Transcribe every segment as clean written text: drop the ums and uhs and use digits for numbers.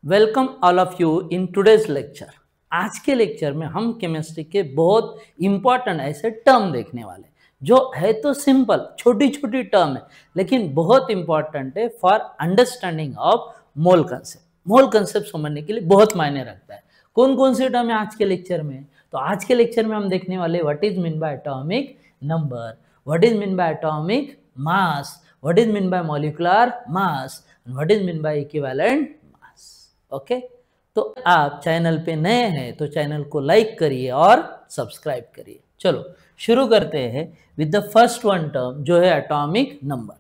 Welcome all of you in today's lecture. आज के lecture में हम केमिस्ट्री के बहुत इंपॉर्टेंट ऐसे टर्म देखने वाले जो है तो सिंपल छोटी छोटी टर्म है लेकिन बहुत इंपॉर्टेंट है for understanding of mole concept. Mole concept समझने के लिए बहुत मायने रखता है। कौन कौन से टर्म है आज के लेक्चर में? तो आज के लेक्चर में हम देखने वाले what is mean by atomic number, what is mean by atomic mass, what is mean by molecular mass, what is mean by equivalent. Okay तो आप चैनल पे नए हैं तो चैनल को लाइक करिए और सब्सक्राइब करिए। चलो शुरू करते हैं with the first one term जो है एटॉमिक नंबर।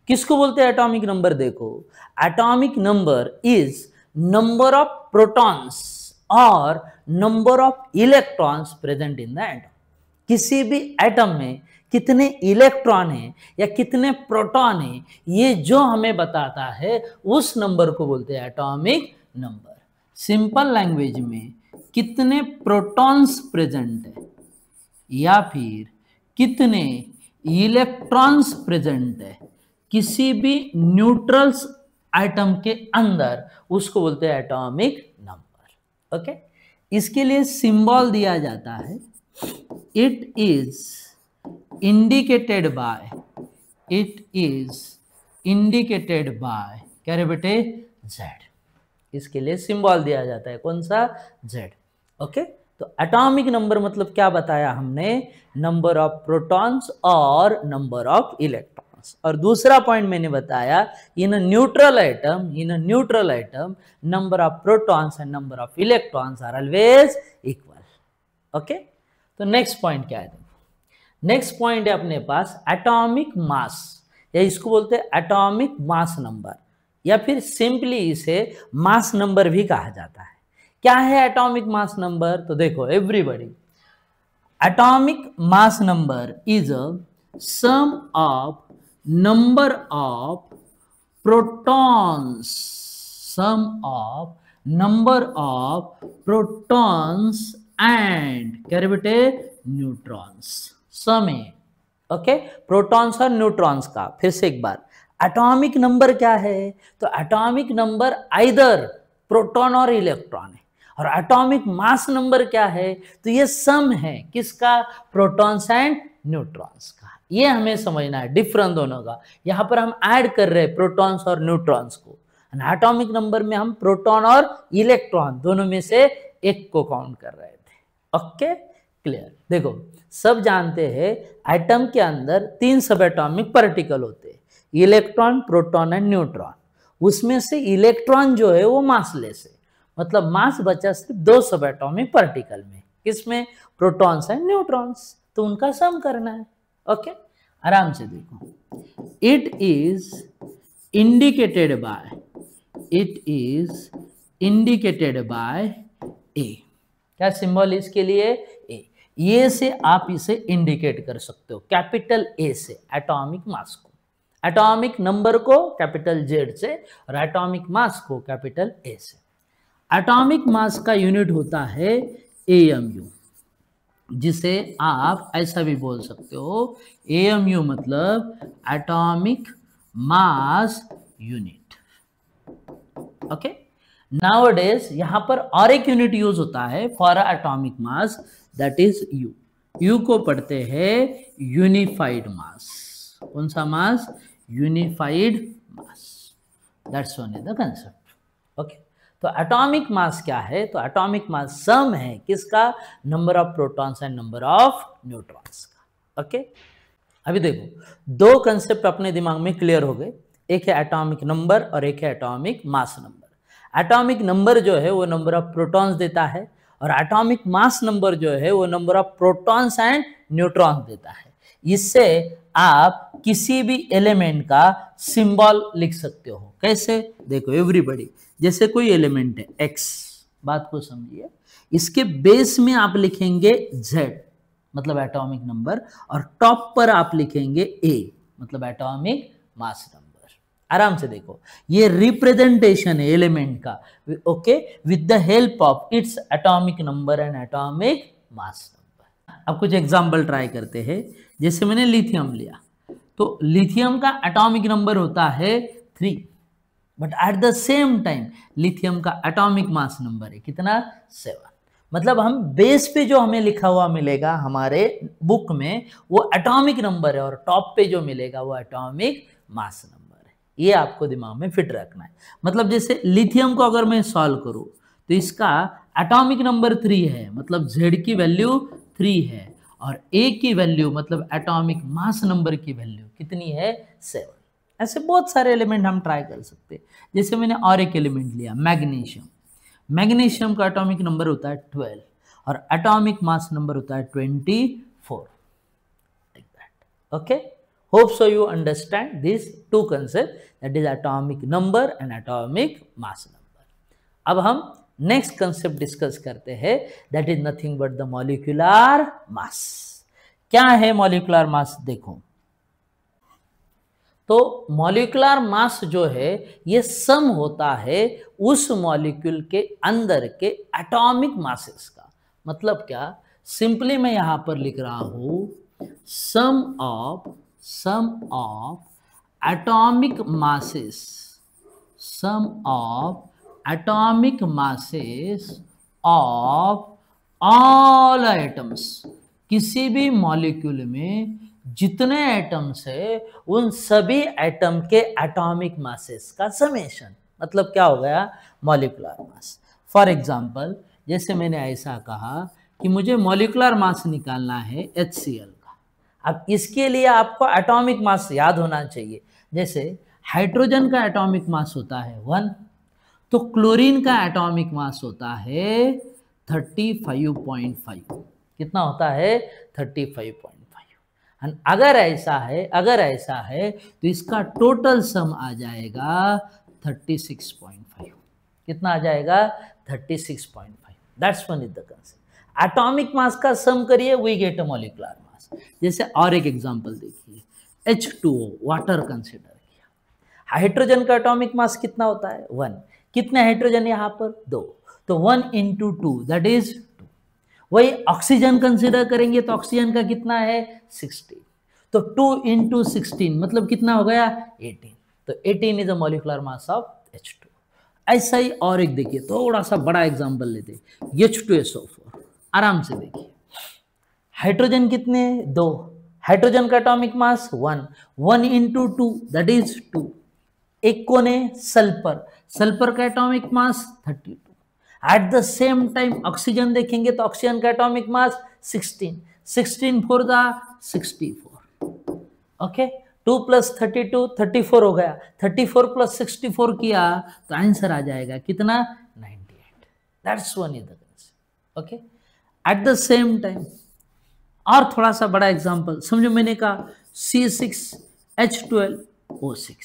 किसको बोलते हैं एटॉमिक नंबर? देखो, atomic number is number of protons और number of electrons present in the atom. किसी भी एटम में कितने इलेक्ट्रॉन हैं या कितने प्रोटॉन हैं, ये जो हमें बताता है उस नंबर को बोलते हैं एटॉमिक नंबर। सिंपल लैंग्वेज में कितने प्रोटॉन्स प्रेजेंट है या फिर कितने इलेक्ट्रॉन्स प्रेजेंट है किसी भी न्यूट्रल्स आइटम के अंदर, उसको बोलते हैं एटॉमिक नंबर। ओके, इसके लिए सिंबल दिया जाता है। It is indicated by, it is indicated bye क्या रे बेटे? जेड। इसके लिए सिंबल दिया जाता है कौन सा? जेड। ओके, तो एटॉमिक नंबर मतलब क्या बताया हमने? नंबर ऑफ प्रोटॉन्स और नंबर ऑफ इलेक्ट्रॉन्स। और दूसरा पॉइंट मैंने बताया in neutral atom, in neutral atom number of protons and number of electrons are always equal. Okay, तो नेक्स्ट पॉइंट क्या है? नेक्स्ट पॉइंट है अपने पास एटॉमिक मास, या इसको बोलते हैं एटॉमिक मास नंबर, या फिर सिंपली इसे मास नंबर भी कहा जाता है। क्या है एटॉमिक मास नंबर? तो देखो everybody, atomic mass number is a sum of number of protons, sum of number of protons and क्या रे बेटे? न्यूट्रॉन्स। सम है ओके, प्रोटॉन्स और न्यूट्रॉन्स का। फिर से एक बार, एटॉमिक नंबर क्या है? तो एटॉमिक नंबर आइदर प्रोटॉन और इलेक्ट्रॉन है। और एटॉमिक मास नंबर क्या है? तो ये सम है किसका? प्रोटॉन्स एंड न्यूट्रॉन्स का। ये हमें समझना है डिफरेंस दोनों का। यहां पर हम ऐड कर रहे हैं प्रोटॉन्स और न्यूट्रॉन्स को। एटॉमिक नंबर में हम प्रोटॉन और इलेक्ट्रॉन दोनों में से एक को काउंट कर रहे थे। Okay, clear. देखो, सब जानते हैं एटम के अंदर 3 सब एटॉमिक पार्टिकल होते हैं, इलेक्ट्रॉन, प्रोटॉन एंड न्यूट्रॉन। उसमें से इलेक्ट्रॉन जो है वो मासलेस है, मतलब मास बचा सिर्फ 2 सब एटॉमिक पार्टिकल में। किसमें? Protons and neutrons. तो उनका सम करना है। ओके, आराम से देखो, it is indicated by, it is indicated by A. क्या सिंबल इसके लिए? ए। ये से आप इसे इंडिकेट कर सकते हो, कैपिटल ए से एटॉमिक मास को, एटॉमिक नंबर को कैपिटल जेड से, और एटॉमिक मास को कैपिटल ए से। एटॉमिक मास का यूनिट होता है एएमयू, जिसे आप ऐसा भी बोल सकते हो, एएमयू मतलब atomic mass unit. Okay, nowadays यहां पर और एक यूनिट यूज होता है for atomic mass, that is U. U को पढ़ते हैं यूनिफाइड मास। कौन सा मास? Unified mass. That's only the concept. Okay, तो एटॉमिक मास क्या है? तो एटॉमिक मास सम है किसका? Number of protons and number of neutrons का। ओके, अभी देखो, 2 कंसेप्ट अपने दिमाग में क्लियर हो गए। एक है एटॉमिक नंबर और एक है atomic mass number. Atomic number जो है वो नंबर ऑफ प्रोटॉन्स देता है, और एटॉमिक मास नंबर जो है वो number of protons and neutrons देता है। इससे आप किसी भी एलिमेंट का सिंबल लिख सकते हो। कैसे? देखो एवरीबॉडी, जैसे कोई एलिमेंट है x, बात को समझिए, इसके बेस में आप लिखेंगे z मतलब एटॉमिक नंबर, और टॉप पर आप लिखेंगे a मतलब एटॉमिक मास नंबर। आराम से देखो, ये रिप्रेजेंटेशन है एलिमेंट का, okay, with the help of its atomic number and atomic mass number. अब कुछ एग्जांपल ट्राई करते हैं। जैसे मैंने लिथियम लिया, तो लिथियम का एटॉमिक नंबर होता है 3, but at the same time lithium का एटॉमिक मास नंबर है कितना 7। मतलब हम बेस पे जो हमें लिखा हुआ मिलेगा हमारे बुक में वो एटॉमिक नंबर है और टॉप पे जो मिलेगा वो एटॉमिक मास नंबर है। ये आपको दिमाग में फिट रखना है। मतलब जैसे लिथियम को अगर मैं सॉल्व करूं तो इसका एटॉमिक नंबर 3 है, मतलब Z की वैल्यू 3 है और A की वैल्यू मतलब एटॉमिक मास नंबर की वैल्यू कितनी है 7। ऐसे बहुत सारे एलिमेंट हम ट्राई कर सकते हैं। जैसे मैंने और एक एलिमेंट लिया मैग्नीशियम। मैग्नीशियम का एटॉमिक नंबर होता है 12 और एटॉमिक मास नंबर होता है 24 like that. Okay, hope so you understand this two concept, that is atomic number and atomic mass number. अब हम नेक्स्ट कंसेप्ट डिस्कस करते हैं, that is nothing but the molecular mass. क्या है molecular mass? देखो, तो मॉलिक्यूलर मास जो है ये सम होता है उस मॉलिक्यूल के अंदर के एटॉमिक मासेस का। मतलब क्या, सिंपली मैं यहां पर लिख रहा हूं sum of atomic masses, sum of atomic masses of all atoms. किसी भी मॉलिक्यूल में जितने एटम्स है उन सभी एटम के एटॉमिक मासेस का समेशन, मतलब क्या हो गया मॉलिक्यूलर मास। फॉर एग्जांपल, जैसे मैंने ऐसा कहा कि मुझे मॉलिक्यूलर मास निकालना है HCl का। अब इसके लिए आपको एटॉमिक मास याद होना चाहिए। जैसे हाइड्रोजन का एटॉमिक मास होता है 1, तो क्लोरीन का एटॉमिक मास होता है 35.5। कितना होता है 35.5। अगर ऐसा है तो इसका टोटल सम आ जाएगा 36.5। कितना आ जाएगा 36.5। That's one is the concept. Atomic mass का सम करिए, we get a molecular mass. जैसे और एक एग्जांपल देखिए, H2O वाटर कंसिडर किया। हाइड्रोजन का एटॉमिक मास कितना होता है 1। कितने हाइड्रोजन यहाँ पर 2, तो 1 into 2 दैट इज 2। वही ऑक्सीजन कंसिडर करेंगे तो ऑक्सीजन का कितना है 16, तो 2 into 16 मतलब कितना हो गया 18। तो 18 is the molecular mass of H2। ऐसा ही और एक देखिए, थोड़ा सा बड़ा एग्जांपल लेते H2SO4। आराम से देखिए, हाइड्रोजन कितने 2, हाइड्रोजन का atomic mass 1, 1 into 2 that is 2। एक कौन है सल्फर, सल्फर का atomic mass 32। At the same time oxygen देखेंगे तो ऑक्सीजन का एटॉमिक मास 16, 16 4 द 64। ओके, 2 + 32 34 हो गया, 34 + 64 किया तो आंसर आ जाएगा कितना 98। That's one is the concept. Okay, at the same time और थोड़ा सा बड़ा एग्जांपल समझो, मैंने कहा C6H12O6,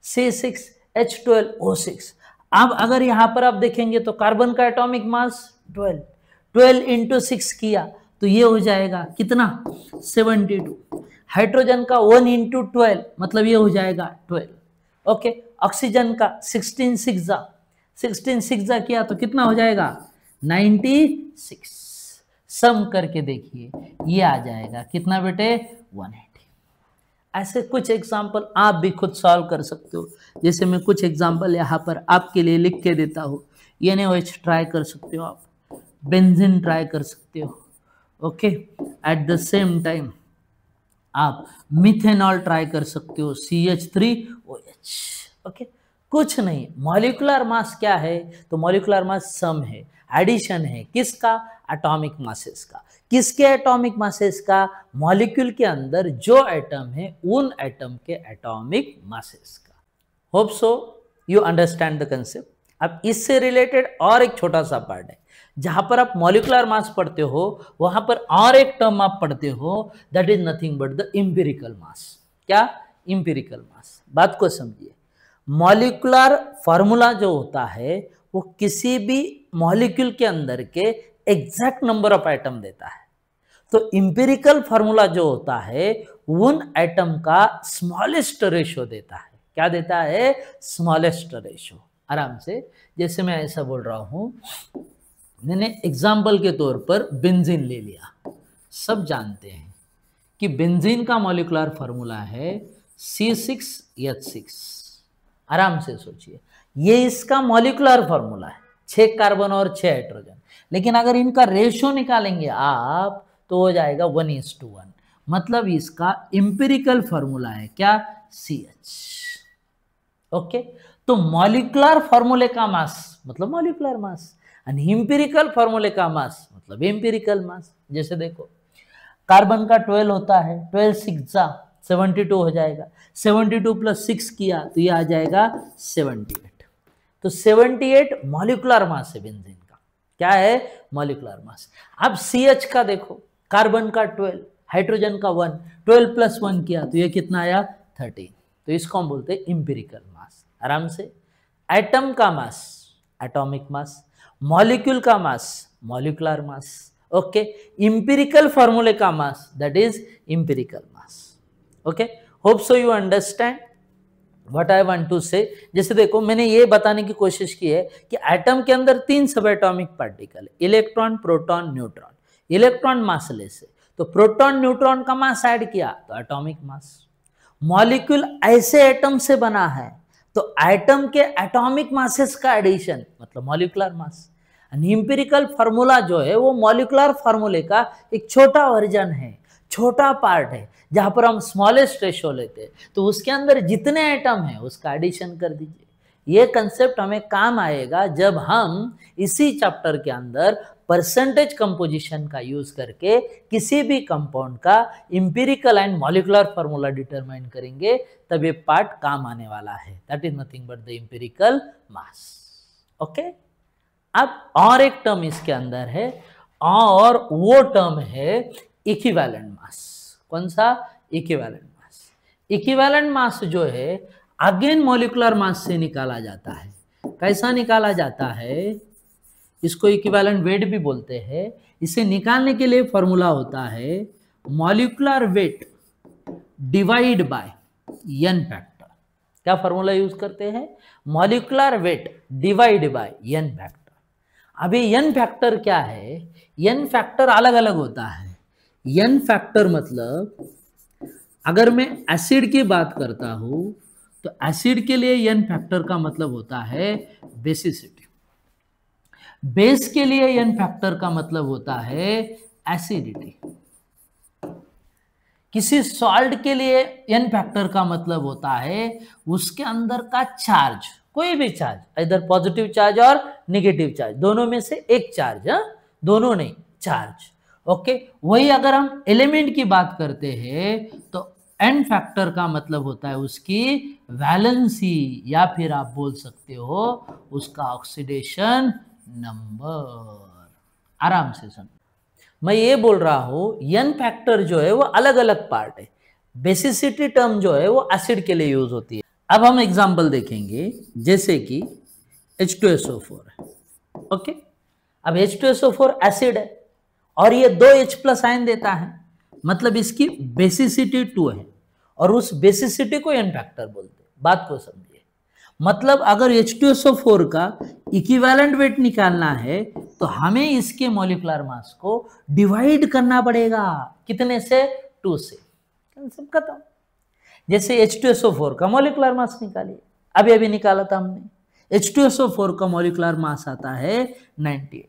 C6H12O6। अब अगर यहां पर आप देखेंगे तो कार्बन का एटॉमिक मास 12, 12 into 6 किया तो ये हो जाएगा कितना 72। हाइड्रोजन का 1 into 12 मतलब ये हो जाएगा 12। ओके, ऑक्सीजन का 16 6 किया तो कितना हो जाएगा 96। सम करके देखिए ये आ जाएगा कितना बेटे 180। ऐसे कुछ एग्जाम्पल आप भी खुद सॉल्व कर सकते हो। जैसे मैं कुछ एग्जाम्पल यहाँ पर आपके लिए लिख के देता हूँ। NaOH ट्राई कर सकते हो आप, बेंजीन ट्राई कर सकते हो। Okay, at the same time आप मिथेनॉल ट्राई कर सकते हो, CH3OH। ओके, कुछ नहीं, मॉलिक्यूलर मास क्या है, तो मॉलिक्यूलर मास सम है, एडिशन है किसका एटॉमिक मासेस का। किसके एटॉमिक मासेस का, मॉलिक्यूल के अंदर जो एटम है उन एटम के एटॉमिक मासेस का। Hope so you understand the concept. अब इससे रिलेटेड और एक छोटा सा पार्ट है, जहां पर आप मॉलिक्यूलर मास पढ़ते हो वहां पर और एक टर्म आप पढ़ते हो, that is nothing but the empirical mass. क्या इंपिरिकल मास, बात को समझिए। मॉलिक्यूलर फॉर्मूला जो होता है वो किसी भी मॉलिक्यूल के अंदर के एग्जैक्ट नंबर ऑफ एटम देता है। तो इंपिरिकल फॉर्मूला जो होता है उन एटम का स्मॉलेस्ट रेशो देता है। क्या देता है, स्मॉलेस्ट रेशो। आराम से, जैसे मैं ऐसा बोल रहा हूं, मैंने एग्जाम्पल के तौर पर बेंजीन ले लिया। सब जानते हैं कि बेंजीन का मॉलिक्यूलर फॉर्मूला है C6H6। आराम से सोचिए, ये इसका मॉलिक्यूलर फॉर्मूला है, 6 कार्बन और 6 हाइड्रोजन, लेकिन अगर इनका रेशियो निकालेंगे आप तो हो जाएगा 1:1, मतलब इसका इंपेरिकल फॉर्मूला है क्या, CH। ओके, तो मॉलिक्यूलर फॉर्मूले का मास मतलब मॉलिक्यूलर मास, और इंपेरिकल फॉर्मूले का मास मतलब इंपेरिकल मास। जैसे देखो, कार्बन का 12 होता है, 12 6 72 हो जाएगा, 72 + 6 किया तो ये आ जाएगा 78। तो 78 मॉलिक्यूलर मास है बेंजीन का, क्या है, मॉलिक्यूलर मास। अब CH का देखो, कार्बन का 12, हाइड्रोजन का 1, 12 + 1 किया तो ये कितना आया, 13। तो इसको हम बोलते हैं इंपेरिकल मास। आराम से, एटम का मास एटॉमिक मास, मॉलिक्यूल का mass molecular mass, okay, empirical फॉर्मूले का mass that is empirical mass. Okay, hope so you understand what I want to say. जैसे देखो, मैंने ये बताने की कोशिश की है कि एटम के अंदर 3 सब atomic particle, electron, proton, neutron. Electron massless है, तो प्रोटॉन न्यूट्रॉन का मास ऐड किया तो एटॉमिक मास। मॉलिक्यूल ऐसे एटम से बना है तो एटम के एटॉमिक मासेस का एडिशन मतलब मॉलिक्यूलर मास। इंपेरिकल फार्मूला जो है वो मॉलिक्यूलर फार्मूले का एक छोटा वर्जन है, छोटा पार्ट है, जहां पर हम स्मॉलेस्ट रेशियो लेते हैं, तो उसके अंदर जितने एटम है उसका एडिशन कर दीजिए। ये कंसेप्ट हमें काम आएगा जब हम इसी चैप्टर के अंदर परसेंटेज कंपोजिशन का यूज करके किसी भी कंपाउंड का empirical and molecular formula determine करेंगे, तब ये पार्ट काम आने वाला है। That is nothing but the empirical mass. Okay, अब और एक टर्म इसके अंदर है, और वो टर्म है इक्विवेलेंट मास। कौन सा, इक्विवेलेंट मास। इक्विवेलेंट मास जो है अगेन मॉलिक्यूलर मास से निकाला जाता है। कैसा निकाला जाता है, इसको इक्विवेलेंट वेट भी बोलते हैं। इसे निकालने के लिए फॉर्मूला होता है molecular weight divide by n factor. क्या फॉर्मूला यूज करते हैं, molecular weight divide by n factor. अभी n फैक्टर क्या है, n फैक्टर अलग अलग होता है। n फैक्टर मतलब अगर मैं एसिड की बात करता हूं तो एसिड के लिए n फैक्टर का मतलब होता है बेसिसिटी। बेस के लिए n फैक्टर का मतलब होता है एसिडिटी। किसी सॉल्ट के लिए n फैक्टर का मतलब होता है उसके अंदर का चार्ज, कोई भी चार्ज, इधर पॉजिटिव चार्ज और नेगेटिव चार्ज, दोनों में से एक चार्ज, दोनों नहीं, चार्ज। ओके, वही अगर हम एलिमेंट की बात करते हैं तो n फैक्टर का मतलब होता है उसकी वैलेंसी, या फिर आप बोल सकते हो उसका ऑक्सीडेशन नंबर। आराम से सुन, मैं ये बोल रहा हूं n फैक्टर जो है वो अलग अलग पार्ट है। बेसिसिटी टर्म जो है वो एसिड के लिए यूज होती है। अब हम एग्जांपल देखेंगे, जैसे कि H2SO4 है। ओके, अब H2SO4 एसिड है और ये 2H+ आयन देता है, मतलब इसकी बेसिसिटी 2 है, और उस बेसिसिटी को n फैक्टर बोलते हैं। बात को समझिए, मतलब अगर H2SO4 का इक्विवेलेंट वेट निकालना है तो हमें इसके मॉलिक्यूलर मास को डिवाइड करना पड़ेगा, कितने से, 2 से। सब खत्म। जैसे H2SO4 का मॉलिक्यूलर मास निकालिए, अभी निकाला था हमने। H2SO4 का मॉलिक्यूलर मास आता है 98।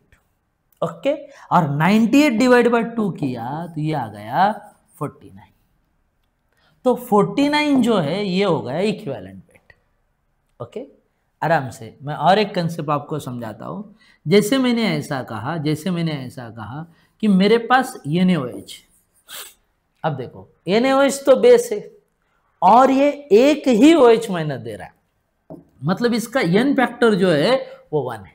ओके, और 98 डिवाइड बाय 2 किया तो ये आ गया 49। तो 49 जो है ये हो गया इक्विवेलेंट वेट। ओके, आराम से मैं और एक कंसेप्ट आपको समझाता हूं। जैसे मैंने ऐसा कहा कि मेरे पास NaOH, अब देखो NaOH तो बेस है और ये एक ही OH माइनस दे रहा है, मतलब इसका n फैक्टर जो है वो 1 है।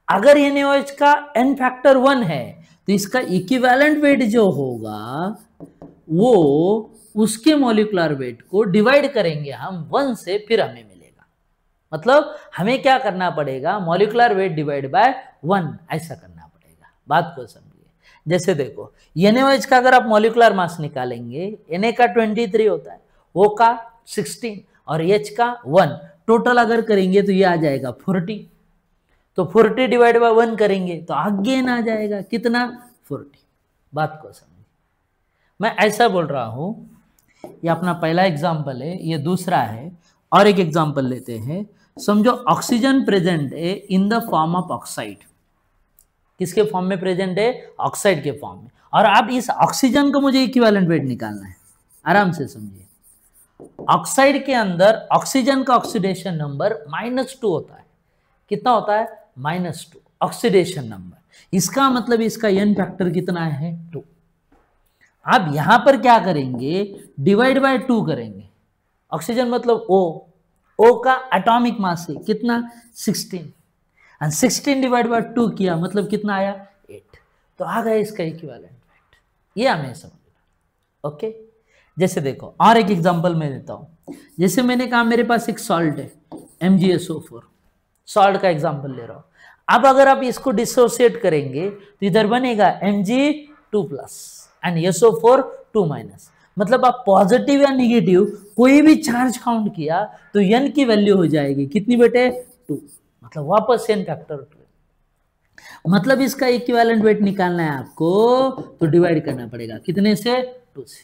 अगर NaOH का n फैक्टर 1 है तो इसका इक्विवेलेंट वेट जो होगा वो उसके मॉलिक्यूलर वेट को डिवाइड करेंगे हम 1 से, फिर हमें मिलेगा। मतलब हमें क्या करना पड़ेगा, मॉलिक्यूलर वेट डिवाइड बाय 1 ऐसा करना पड़ेगा। बात को समझिए, जैसे देखो NaOH का अगर आप मॉलिक्यूलर मास निकालेंगे, Na का 23 होता है, O का 16 और H का 1, टोटल अगर करेंगे तो ये आ जाएगा 40। तो 40 डिवाइड बाय 1 करेंगे तो अगेन आ जाएगा कितना, 40। बात को समझिए, मैं ऐसा बोल रहा हूं, ये अपना पहला एग्जाम्पल है, ये दूसरा है। और एक एग्जांपल लेते हैं। समझो ऑक्सीजन प्रेजेंट है in the form of oxide. किसके फॉर्म में प्रेजेंट है? ऑक्साइड के फॉर्म में। और अब इस ऑक्सीजन को मुझे इक्विवेलेंट वेट निकालना है। आराम से समझिए, ऑक्साइड के अंदर ऑक्सीजन का ऑक्सीडेशन नंबर -2 होता है। कितना होता है? -2 ऑक्सीडेशन नंबर। इसका मतलब इसका n फैक्टर कितना है? 2। अब यहां पर क्या करेंगे? डिवाइड बाय 2 करेंगे। ऑक्सीजन मतलब O का एटॉमिक मास है कितना? 16। और 16 डिवाइड बाय 2 किया मतलब कितना आया? 8। तो आ गया इसका इक्विवेलेंट वेट। ये हमें समझना। ओके, जैसे देखो और एक एग्जांपल मैं देता हूं। जैसे मैंने कहा मेरे पास एक सॉल्ट है MgSO4, सॉल्ट का एग्जांपल ले रहा हूं। अब अगर आप इसको डिसोसिएट करेंगे तो इधर बनेगा Mg2+ एंड SO4 2-। मतलब आप पॉजिटिव या निगेटिव कोई भी चार्ज काउंट किया तो n की वैल्यू हो जाएगी कितनी बेटे? 2। मतलब वापस n फैक्टर 2। मतलब इसका इक्विवेलेंट वेट निकालना है आपको तो डिवाइड करना पड़ेगा कितने से? 2 से।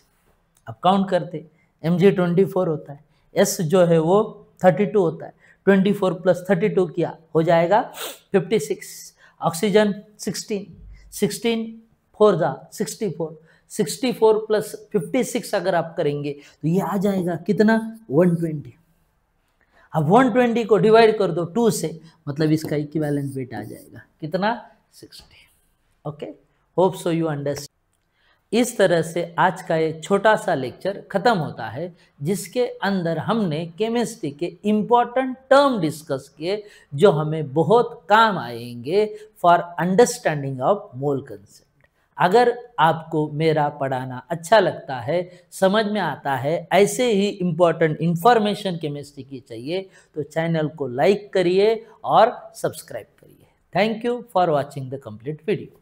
अब काउंट करते, Mg24 होता है, S जो है वो 32 होता है, 24 + 32 किया हो जाएगा 56। ऑक्सीजन 16 4 जा 64, 64 + 56 अगर आप करेंगे तो ये आ जाएगा कितना? 120। अब 120 को डिवाइड कर दो 2 से, मतलब इसका इक्विवेलेंट वेट आ जाएगा कितना? 60। Okay, hope so you understand. इस तरह से आज का एक छोटा सा लेक्चर खत्म होता है, जिसके अंदर हमने केमिस्ट्री के इम्पॉर्टेंट टर्म डिस्कस किए जो हमें बहुत काम आएंगे for understanding of mole concept. अगर आपको मेरा पढ़ाना अच्छा लगता है, समझ में आता है, ऐसे ही इम्पॉर्टेंट इंफॉर्मेशन केमिस्ट्री की चाहिए तो चैनल को लाइक करिए और सब्सक्राइब करिए। Thank you for watching the complete video.